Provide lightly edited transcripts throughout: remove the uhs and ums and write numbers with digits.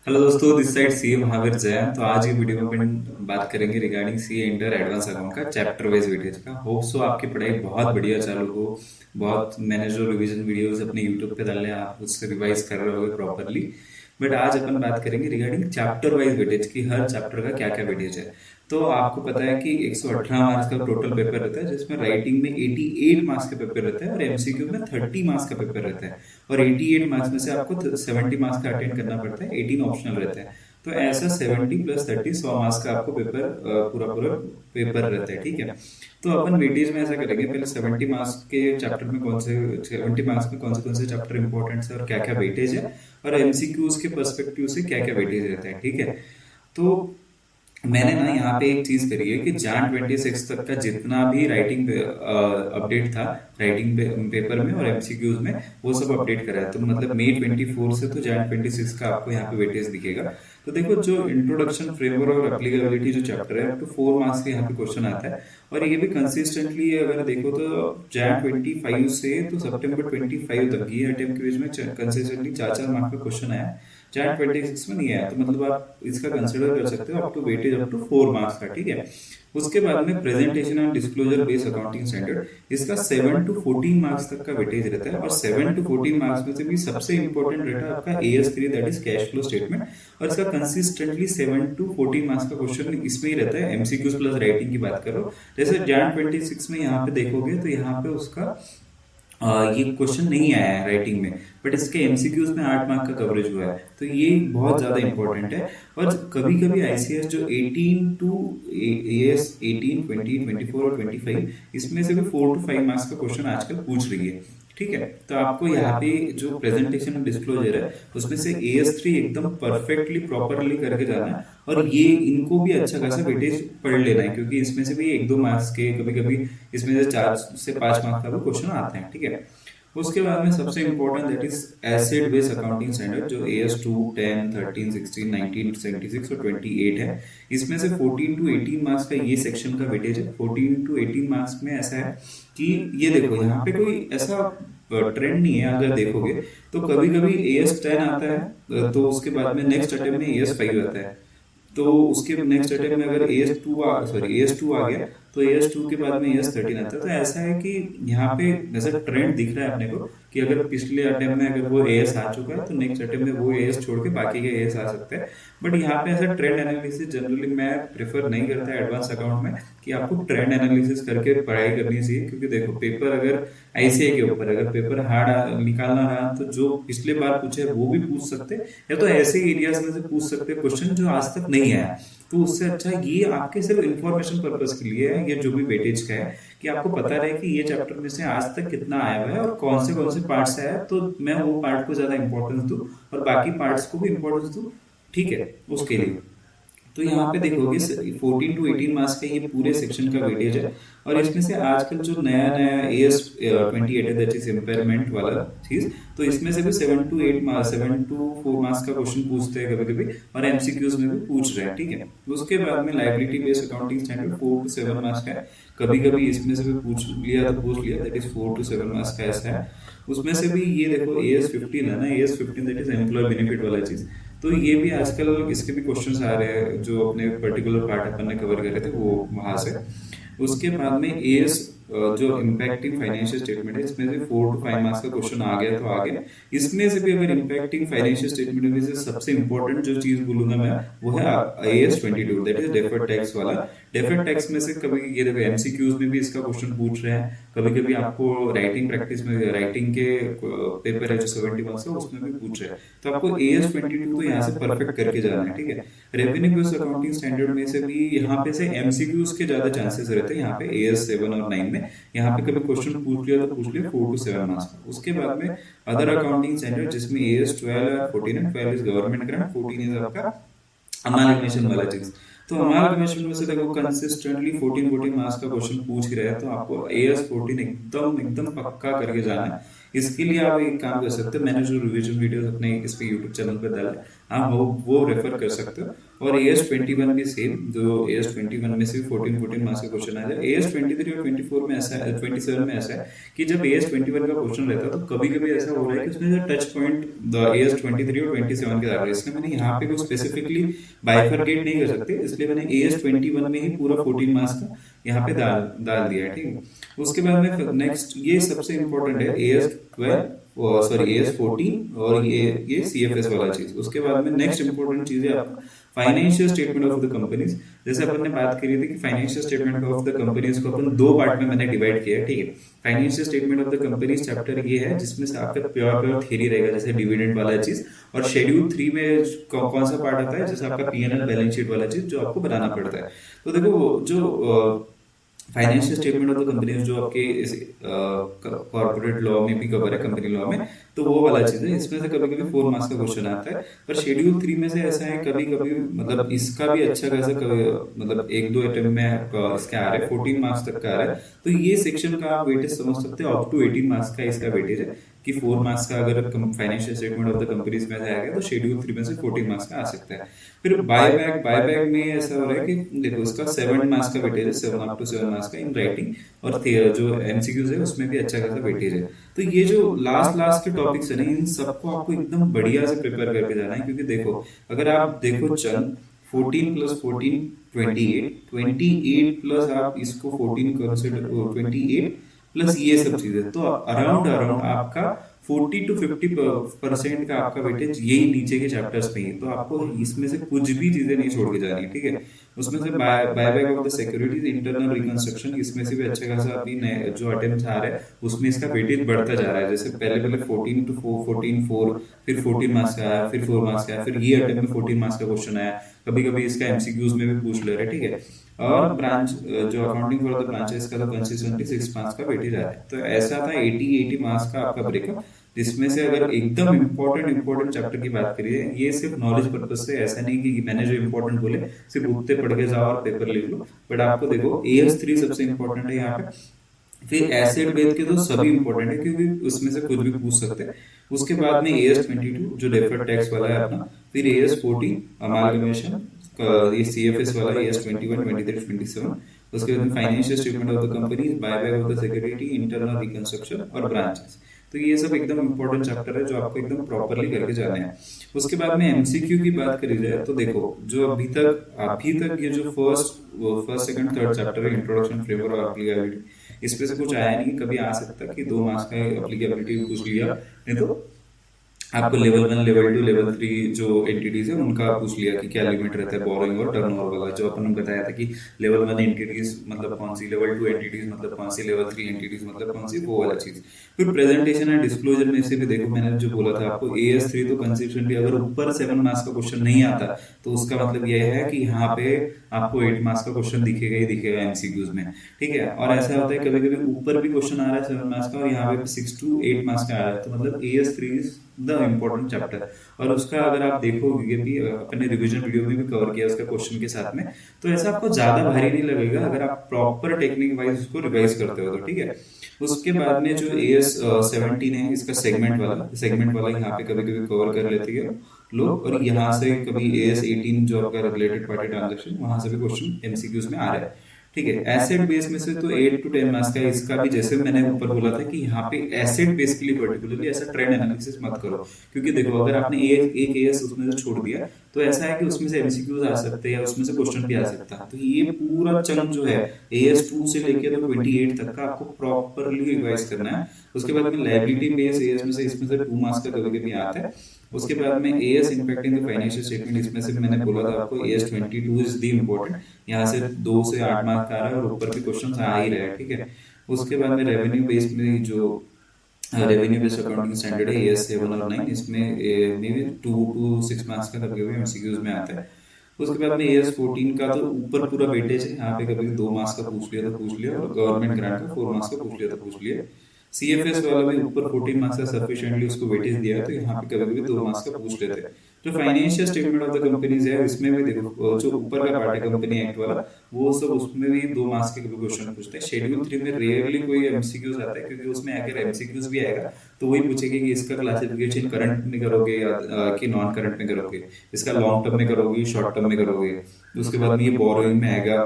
Hello दोस्तों, this side सी महावीर जैन। तो आज की वीडियो में अपन बात करेंगे regarding C inter advance account का चैप्टर वाइज वेटेज का। होप सो आपकी पढ़ाई बहुत बढ़िया चालू हो। बहुत मैंने जो रिवीजन वीडियोस अपने यूट्यूब पे डाले हैं, आप उससे रिवाइज कर रहे होगे प्रॉपरली। बट आज अपन बात करेंगे रिगार्डिंग चैप्टर वाइज वेटेज की, हर चैप्टर का क्या क्या वेटेज है। तो आपको पता है कि 118 मार्क्स का टोटल पेपर रहता है, जिसमें राइटिंग में 88 मार्क्स का पेपर रहता है और एमसीक्यू में 30 मार्क्स का पेपर रहता है। और 88 मार्क्स में से आपको 70 मार्क्स का अटेंड करना पड़ता है, 18 ऑप्शनल रहता है। तो ऐसा 70 प्लस 30 100 मार्क्स का आपको पेपर पूरा पूरा पेपर रहता है, ठीक है। तो अपन वेटेज में ऐसा करेंगे, पहले 70 मार्क्स के चैप्टर में कौन से 70 मार्क्स में कौन से चैप्टर इंपॉर्टेंट है और क्या क्या वेटेज है, और एमसीक्यूज के पर्सपेक्टिव से क्या क्या वेटेज रहता है, ठीक है। तो मैंने ना यहाँ पे एक चीज करी है कि जान 26 तक का जितना भी राइटिंग अपडेट था राइटिंग पेपर में और एमसीक्यूज में, वो सब अपडेट करा है। तो मतलब मई 24 से तो जान 26 का आपको यहाँ पे वेटेज दिखेगा। तो देखो, जो इंट्रोडक्शन, फ्रेमवर्क और एप्लीकेबिलिटी जो चैप्टर है, अप टू 4 मार्क्स के यहाँ पे क्वेश्चन आता है। और ये भी कंसिस्टेंटली अगर देखो तो जान 25 से तो सितंबर 25 तक ये अटेम्प्ट के बीच में कंसिस्टेंटली 4-4 मार्क्स का क्वेश्चन आया है। जान 26 में नहीं आया, तो मतलब आप इसका कंसिडर कर सकते हो up to weightage up to 4 marks का, ठीक है। उसके बाद में presentation and disclosure based accounting standard, इसका 7 टू 14 मार्क्स तक का वेटेज रहता है। और 7 टू 14 मार्क्स में से भी सबसे इंपॉर्टेंट रहता है आपका AS3, that is cash flow statement. और इसका कंसिस्टेंटली 7 टू 14 मार्क्स का क्वेश्चन इसमें ही रहता है, एमसीक्यूज प्लस राइटिंग की बात करो। जैसे जान 26 में यहाँ पे देखोगे तो यहाँ पे उसका ये क्वेश्चन नहीं आया है राइटिंग में, बट इसके एमसीक्यूज में 8 मार्क का कवरेज हुआ है। तो ये बहुत ज्यादा इंपॉर्टेंट है। और कभी कभी आईसीएस जो 18 टू एएस 18, 20, 24 और 25, इसमें से भी 4 टू 5 मार्क्स का क्वेश्चन आजकल पूछ रही है, ठीक है। तो आपको यहाँ पे जो प्रेजेंटेशन डिस्क्लोजर है, उसमें से AS3 एकदम परफेक्टली प्रॉपरली करके जाना है। और ये इनको भी अच्छा खासा वेटेज पढ़ लेना है, क्योंकि इसमें से भी 1-2 मार्क्स के, कभी कभी इसमें से 4 से 5 मार्क्स का भी क्वेश्चन आते हैं, ठीक है। उसके बाद में सबसे important that is asset based accounting standard, जो AS2 10, 13, 16, 19, 76 और 28 है। इसमें से 14 टू 18 मार्क्स का ये सेक्शन का वेटेज है। 14 टू 18 मार्क्स में ऐसा है कि ये देखो, यहाँ पे कोई ऐसा ट्रेंड नहीं है। अगर देखोगे तो कभी कभी AS10 आता है, तो उसके बाद में नेक्स्ट अटेम्प्ट में AS5 आता है। तो उसके नेक्स्ट अटेम्प्ट में अगर AS2 आ गया, तो AS2 के बाद में AS13 आता है। तो ऐसा है कि यहाँ पे ऐसा ट्रेंड दिख रहा है अपने को कि अगर पिछले अटेम्प्ट में अगर वो AS आ चुका है, तो नेक्स्ट अटेम्प्ट में वो AS छोड़ के बाकी के AS आ सकते हैं। बट यहाँ पे ऐसा ट्रेंड एनालिसिस जनरली मैं प्रेफर नहीं करता एडवांस अकाउंट में, कि आपको ट्रेंड एनालिसिस करके पढ़ाई करनी चाहिए। क्योंकि देखो, पेपर अगर आईसीआई के ऊपर अगर पेपर हार्ड निकालना रहा, तो जो पिछले बार पूछे वो भी पूछ सकते, या तो ऐसे एरियाज में से पूछ सकते क्वेश्चन जो आज तक नहीं आया। तो उससे अच्छा ये आपके सिर्फ इंफॉर्मेशन पर्पस के लिए है, ये जो भी वेटेज का है, कि आपको पता रहे कि ये चैप्टर में से आज तक कितना आया हुआ है और कौन से पार्ट से आया, तो मैं वो पार्ट को ज्यादा इंपॉर्टेंस दूं और बाकी पार्ट्स को भी इंपॉर्टेंस दूं, ठीक है, उसके लिए। तो यहाँ पे देखोगे 14 टू 18 मार्क्स का ये पूरे सेक्शन का वेटेज है। और इसमें से आजकल जो नया नया AS28 है, दैट इज इम्पेयरमेंट वाला चीज, तो इसमें से भी 7 टू 4 मार्क्स का क्वेश्चन पूछते हैं कभी कभी, और एमसीक्यूज में भी पूछ रहे हैं, ठीक है। उसके बाद में liability based accounting standard 4 to 7 marks का है। कभी कभी इसमें से भी पूछ लिया, दैट इज 4 टू 7 मार्क्स का ऐसा है। उसमें से भी ये देखो AS15 है ना, AS15 that is employ benefit वाला चीज। तो ये भी आजकल इसके भी क्वेश्चंस आ रहे हैं, जो अपने पर्टिकुलर पार्ट अपन ने कवर करे थे वो वहां से। उसके बाद में AS जो इम्पैक्टिंग फाइनेंशियल स्टेटमेंट है, इसमें से 4 टू 5 मार्क्स का क्वेश्चन आ गया तो आ गया। इसमें से भी अगर इम्पैक्टिंग फाइनेंशियल स्टेटमेंट में से सबसे इंपॉर्टेंट जो चीज बोलूंगा मैं, वो है AS22, that is deferred tax वाला। डेफर्ड टैक्स में से कभी ये देखो एमसीक्यूज में भी इसका क्वेश्चन पूछ रहे हैं, कभी कभी आपको राइटिंग प्रैक्टिस में, राइटिंग के पेपर है जो 70 मार्क्स है, उसमें भी पूछ रहे हैं। तो आपको AS22 तो यहाँ से परफेक्ट करके जाना है, ठीक है। रेवेन्यू बेस्ड अकाउंटिंग स्टैंडर्ड में से भी यहाँ पे से एमसीक्यूज के ज्यादा चांसेस रहते हैं। यहाँ पे AS7 और 9 में यहाँ पे कभी क्वेश्चन पूछ लिया तो पूछ लिया 4 टू 7 मार्क्स का। उसके बाद में अदर अकाउंटिंग स्टैंडर्ड, जिसमें AS12 और 14 है। 12 इज गवर्नमेंट ग्रांट, 14 इज आपका अमालगमेशन वाला चीज। तो अमालगमेशन में से देखो कंसिस्टेंटली 14 मार्क्स का क्वेश्चन पूछ ही रहे हैं, तो आपको AS14 एकदम एकदम पक्का करके जाना है। इसके लिए आप एक काम कर सकते हो, मैंने जो रिवीजन वीडियोस अपने इस पे यूट्यूब चैनल पे डाला है, आप वो रेफर कर सकते हो। और AS21 भी सेम, जो AS21 में से 14 मार्क्स का क्वेश्चन आया। AS23 और 24 में ऐसा है, 27 में ऐसा है कि जब AS21 का क्वेश्चन रहता है तो कभी कभी ऐसा हो रहा है कि उसमें जो टच पॉइंट द AS23 और 27 के आ रहा है, इसलिए मैंने यहाँ पे कोई स्पेसिफिकली बाइफरकेट नहीं कर सकते, इसलिए मैंने AS21 में ही पूरा 14 मार्क्स का यहाँ पे डाल डाल दिया है, ठीक है। उसके बाद में नेक्स्ट ये सबसे इंपॉर्टेंट है AS12, सॉरी AS14 और ये CFS वाला चीज। उसके बाद में नेक्स्ट इंपॉर्टेंट चीज है आपका financial statement of the companies. जैसे अपन ने बात करी थी कि financial statement of the companies को अपन दो पार्ट में मैंने डिवाइड किया है, ठीक है। Financial statement of the companies chapter ये है जिसमें से आपका प्योर थ्योरी रहेगा, जैसे डिविडेंड वाला चीज, और शेड्यूल 3 में कौन सा पार्ट आता है, जैसे आपका P&L बैलेंस शीट वाला चीज जो आपको बनाना पड़ता है। तो देखो जो financial statement of the companies जो आपके कॉर्पोरेट लॉ में भी कवर है, कंपनी लॉ में, तो वो वाला चीज है। इसमें से कभी कभी 4 मार्क्स का क्वेश्चन आता है, पर शेड्यूल 3 में से ऐसा है कभी कभी मतलब इसका भी अच्छा खासा मतलब एक दो अटेम्प्ट में इसका आ रहा है 14 मार्क्स तक का आ रहा है। तो ये सेक्शन का आप वेटेज समझ सकते हो, अप टू 18 मार्क्स का इसका वेटेज है कि 4 मार्क्स का अगर financial statement of the companies में आएगा तो शेड्यूल 3 में से 14 मार्क्स का आ सकता है। फिर बायबैक में ऐसा हो रहा है कि देखो इसका 7 मार्क्स का वेटेज है, 7 अप टू 7 मार्क्स का इन राइटिंग, और जो MCQs है उसमें भी अच्छा खासा वेटेज है। तो ये जो लास्ट के टॉपिक्स है ना, इन सबको आपको एकदम बढ़िया से प्रिपेयर करके जाना है, क्योंकि देखो अगर आप देखो चंद 14 प्लस 14 28 प्लस आप इसको 14 कंसिडर 28 प्लस ये सब चीजें, तो अराउंड आपका 40 to 50% का आपका वेटेज यही नीचे के चैप्टर्स पे ही, तो आपको इसमें से कुछ भी चीजें नहीं छोड़ के जानी, ठीक है। उसमें से buyback of the securities, internal reconstruction, इसमें से भी अच्छा खासा अभी नए जो अटेम्प्ट आ रहा है उसमें इसका वेटेज बढ़ता जा रहा है। जैसे पहले 14 to 14 4, फिर 14 मार्क्स का आया, फिर 4 मार्क्स का आया, फिर ये अटेम्प्ट में 14 मार्क्स का क्वेश्चन आया, कभी कभी इसका MCQs में भी पूछ ले रहे, ठीक है। और ब्रांच जो अकाउंटिंग फॉर द ब्रांचेस का तो कंसिस्टेंटली 6 मार्क्स का वेटेज आ रहा है। तो ऐसा था 80 मार्क्स का आपका ब्रेकअप, जिसमें से अगर एकदम इंपॉर्टेंट चैप्टर की बात करिए, ये सिर्फ नॉलेज पर्पज से, ऐसा नहीं कि मैंने जो इंपॉर्टेंट बोले सिर्फ उठते पढ़ के जाओ और पेपर लिख लो, बट आपको देखो AS3 सबसे इंपॉर्टेंट है यहाँ पे। फिर एसेट बेस के तो सभी इंपॉर्टेंट है क्योंकि उसमें से कुछ भी पूछ सकते हैं। उसके बाद में AS22 जो डेफर्ड टैक्स वाला है अपना, फिर AS14 अमालगमेशन, ये CFS वाला AS21 23 27, उसके बाद financial statement of the company, buyback of the security, internal reconstruction और ब्रांचेस। तो ये सब एकदम इंपॉर्टेंट चैप्टर है जो आपको एकदम प्रॉपरली करके जाने हैं। उसके बाद में MCQ की बात करी जाए तो देखो जो अभी तक ये जो फर्स्ट सेकंड थर्ड चैप्टर है, इंट्रोडक्शन फ्रेमवर्क और एप्लीकेबिलिटी, इस पे से कुछ आया नहीं, कभी आ सकता कि 2 मार्क्स का एप्लीकेबिलिटी पूछ लिया, नहीं तो आपको लेवल 1 लेवल 2 लेवल 3 जो एंटिटीज है उनका पूछ लिया कि क्या लिमिट रहता है बोरोइंग और टर्नओवर वाला, जो अपन ने बताया था कि लेवल 1 एंटिटीज मतलब कौन सी, लेवल 2 एंटिटीज मतलब कौन सी, लेवल 3 एंटिटीज मतलब कौन सी, वो वाला चीज। फिर प्रेजेंटेशन एंड डिस्क्लोजर में से भी देखो मैंने जो बोला था आपको, AS3 तो कंसिस्टेंटली अगर ऊपर 7 मार्क्स का क्वेश्चन नहीं आता तो उसका मतलब यह है कि यहाँ पे आपको 8 मार्क्स का क्वेश्चन दिखेगा ही दिखेगा MCQs में, ठीक है। और ऐसा होता है कभी कभी ऊपर भी क्वेश्चन आ रहा है 7 मार्क्स का और यहाँ पे 6 to 8 मार्क्स का आ रहा है, तो मतलब AS3 is the important chapter. और उसका अगर आप देखोगे भी अपने रिवीजन वीडियो में भी कवर किया उसका क्वेश्चन के साथ में, तो ऐसा आपको ज्यादा भारी नहीं लगेगा अगर आप प्रॉपर टेक्निक वाइज उसको रिवाइज करते हो तो, ठीक है। उसके बाद में जो AS17 है इसका सेगमेंट वाला यहाँ पे कभी कभी कवर कर लेती है लोग, और यहाँ से कभी AS18 जो आपका रिलेटेड पार्टी ट्रांजेक्शन, वहां से भी क्वेश्चन MCQs में आ रहा है, ठीक है। एसेट बेस में से तो 8 to 10 मार्क्स का है, इसका भी जैसे मैंने ऊपर बोला था कि यहाँ पे एसेट बेस के लिए पर्टिकुलरली ऐसा ट्रेंड एनालिसिस मत करो, क्योंकि देखो अगर आपने एक AS उसमें से छोड़ दिया तो ऐसा है कि उसमें से MCQs आ सकते हैं या उसमें से क्वेश्चन भी आ सकता है। तो ये पूरा चंक जो है AS2 से लेकर तो 28 तक का आपको प्रॉपरली रिवाइज करना है। उसके बाद में लायबिलिटी बेस AS में से, इसमें से 2 मार्क्स का कभी कभी आता है। उसके बाद में AS impacting the financial statement, इसमें से मैंने बोला था आपको AS22 इज द इम्पोर्टेंट, यहाँ से 2 से 8 मार्क्स आ रहा है और ऊपर भी क्वेश्चन आ ही रहा है, ठीक है। उसके बाद में रेवेन्यू बेस में जो रेवेन्यू बेस्ड अकाउंटिंग स्टैंडर्ड है AS7 और 9, इसमें मे बी 2 to 6 मार्क्स का कभी कभी MCQs में आता है। उसके बाद में AS14 का तो ऊपर पूरा वेटेज है, यहाँ पे कभी 2 मार्क्स का पूछ लिया तो पूछ लिया, और गवर्नमेंट ग्रांट का 4 मार्क्स का पूछ लिया तो पूछ लिया। CFS वाला भी ऊपर 14 मार्क्स का सफिशिएंटली उसको वेटेज दिया है, तो यहाँ पे कभी कभी 2 मार्क्स का पूछ लेते हैं। जो financial statement of the companies है इसमें भी देखो, जो ऊपर का पार्ट है कंपनी एक्ट वाला, वो सब उसमें भी 2 मार्क्स के कभी क्वेश्चन पूछते हैं। शेड्यूल 3 में रेयरली कोई एमसीक्यूज आता है, क्योंकि उसमें अगर एमसीक्यूज भी आएगा तो वही पूछेगी कि इसका क्लासिफिकेशन करंट में करोगे या कि नॉन करंट में करोगे, इसका लॉन्ग टर्म में करोगे, शॉर्ट टर्म में करोगे। उसके बाद में ये बोरोइंग में आएगा,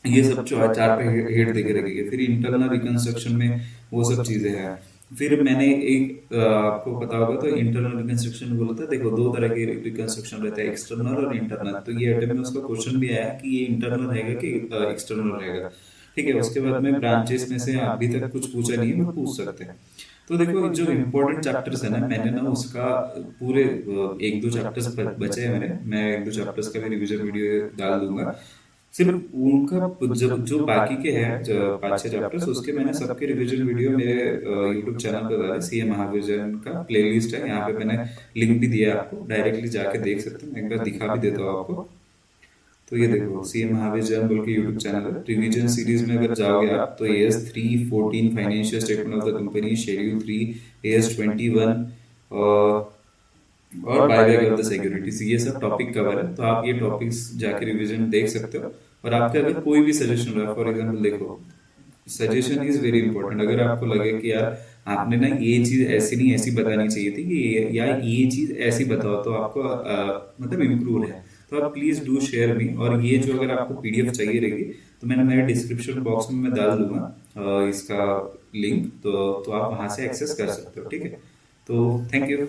ये सब चार पे हेड देके रखेंगे। फिर इंटरनल रिकंस्ट्रक्शन में वो सब चीजें हैं। फिर मैंने एक आपको पता होगा तो इंटरनल रिकंस्ट्रक्शन बोला था, देखो 2 तरह के रिकंस्ट्रक्शन रहता है, एक्सटर्नल और इंटरनल। तो ये अटेम्प्ट में उसका क्वेश्चन भी आया कि ये इंटरनल रहेगा कि एक्सटर्नल रहेगा। ठीक है, उसके बाद में ब्रांचेस में से अभी तक कुछ पूछा नहीं है, मैं पूछ सकते हैं। तो देखो जो इम्पोर्टेंट चैप्टर्स है ना, मैंने ना उसका पूरे 1-2 चैप्टर्स बचे हैं मेरे, मैं 1-2 चैप्टर्स का भी रिवीजन वीडियो डाल दूंगा। सिर्फ उनका जब जो बाकी के हैं 5-6 चैप्टर्स, उसके मैंने सबके रिवीजन वीडियो मेरे यूट्यूब चैनल पर डाले। सीए महावीर जैन का प्लेलिस्ट है, यहाँ पे मैंने लिंक भी दिया है, आपको डायरेक्टली जाके देख सकते हैं। एक बार दिखा भी देता हूँ आपको। तो ये देखो, सीए महावीर जैन बोल के यूट्यूब चैनल है। रिवीजन सीरीज में अगर जाओगे आप तो AS3 14 financial statement of the company, schedule 3 AS21 और बायबैक ऑफ द सिक्योरिटीज, ये सब टॉपिक कवर है। तो आप ये टॉपिक्स जाके रिवीजन देख सकते हो। और आपका अगर कोई भी सजेशन रहा, फॉर एग्जांपल देखो, सजेशन इज वेरी इंपॉर्टेंट। अगर आपको लगे कि यार आपने ना ये चीज ऐसी नहीं ऐसी बतानी चाहिए थी, कि यार ये चीज ऐसी बताओ तो आपको मतलब इम्प्रूव है, तो आप प्लीज डू शेयर मी। और ये जो अगर आपको PDF चाहिए रहेगी तो मैंने मेरे डिस्क्रिप्शन बॉक्स में मैं डाल दूंगा इसका लिंक, तो आप वहां से एक्सेस कर सकते हो। ठीक है, तो थैंक यू।